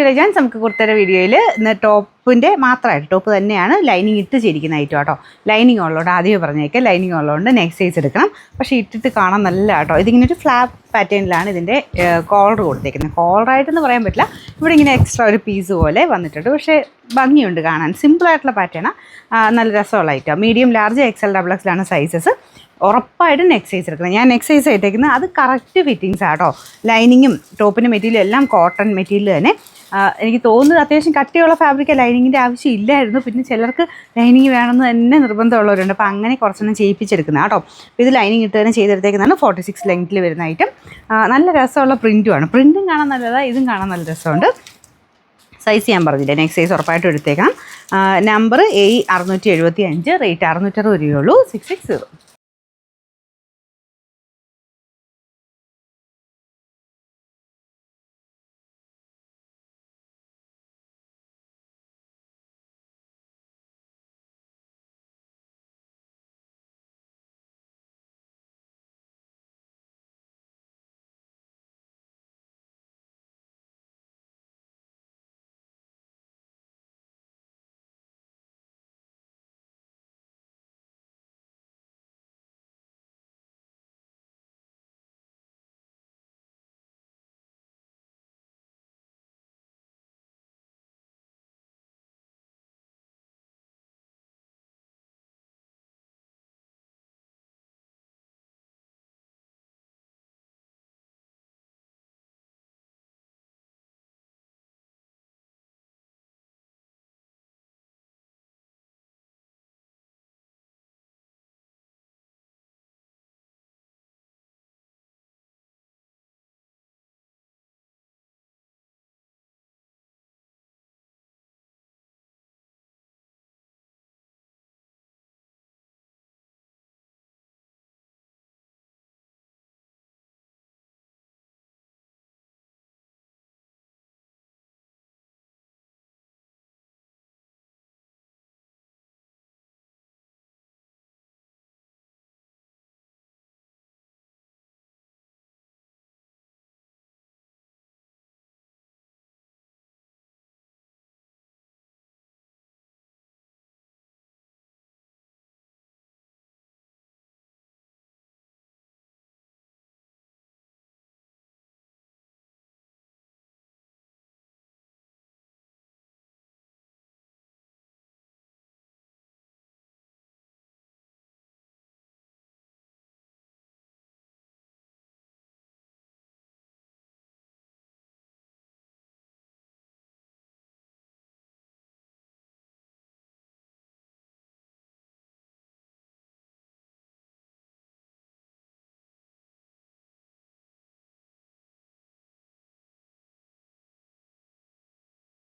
To legends. നമുക്ക് കൊടുത്തര വീഡിയോയിൽ ഇന്ന് ടോപ്പിൻ്റെ മാത്രമായിട്ട് ടോപ്പ് തന്നെയാണ് ലൈനിങ് ഇട്ട് ചെയ്തിരിക്കുന്ന ഐറ്റം കേട്ടോ. ലൈനിങ് ഉള്ളതുകൊണ്ട് ആദ്യമേ പറഞ്ഞേക്കാം, ലൈനിങ് ഉള്ളതുകൊണ്ട് നെക്ക് സൈസ് എടുക്കണം. പക്ഷേ ഇട്ടിട്ട് കാണാൻ നല്ല കേട്ടോ. ഇതിങ്ങനെ ഒരു ഫ്ലാപ്പ് പാറ്റേണിലാണ് ഇതിൻ്റെ കോളർ കൊടുത്തേക്കുന്നത്. കോളറായിട്ടെന്ന് പറയാൻ പറ്റില്ല, ഇവിടെ ഇങ്ങനെ എക്സ്ട്രാ ഒരു പീസ് പോലെ വന്നിട്ടുണ്ട്. പക്ഷേ ഭംഗിയുണ്ട് കാണാൻ, സിമ്പിളായിട്ടുള്ള പാറ്റേണാണ്, നല്ല രസമുള്ള item. Medium, large, XL, XXL sizes. ഉറപ്പായിട്ടും നെക്ക് സൈസ് എടുക്കണം. ഞാൻ നെക്ക് സൈസ് ഇട്ടേക്കുന്നത് അത് കറക്റ്റ് ഫിറ്റിങ്സ് ആട്ടോ. ലൈനിങ്ങും ടോപ്പിൻ്റെ മെറ്റീരിയലും എല്ലാം കോട്ടൺ മെറ്റീരിയൽ തന്നെ. എനിക്ക് തോന്നുന്നത് അത്യാവശ്യം കട്ടിയുള്ള ഫാബ്രിക് ലൈനിങ്ങിൻ്റെ ആവശ്യം ഇല്ലായിരുന്നു. പിന്നെ ചിലർക്ക് ലൈനിങ് വേണമെന്ന് തന്നെ നിർബന്ധമുള്ളവരുണ്ട്. അപ്പോൾ അങ്ങനെ കുറച്ചെണ്ണം ചെയ്യിപ്പിച്ചെടുക്കുന്ന കേട്ടോ. അപ്പോൾ ഇത് ലൈനിങ് ഇട്ട് തന്നെ ചെയ്തെടുത്തേക്കുന്നതാണ്. 46 ലെങ്ത്തിൽ വരുന്ന ഐറ്റം. നല്ല രസമുള്ള പ്രിൻറ്റുമാണ്. പ്രിൻറ്റും കാണാൻ നല്ലതാണ്, ഇതും കാണാൻ നല്ല രസമുണ്ട്. സൈസ് ഞാൻ പറഞ്ഞില്ലേ, നെക്സ്റ്റ് സൈസ് ഉറപ്പായിട്ടും എടുത്തേക്കണം. നമ്പർ A675, റേറ്റ് 660 രൂപയുള്ളൂ. 660.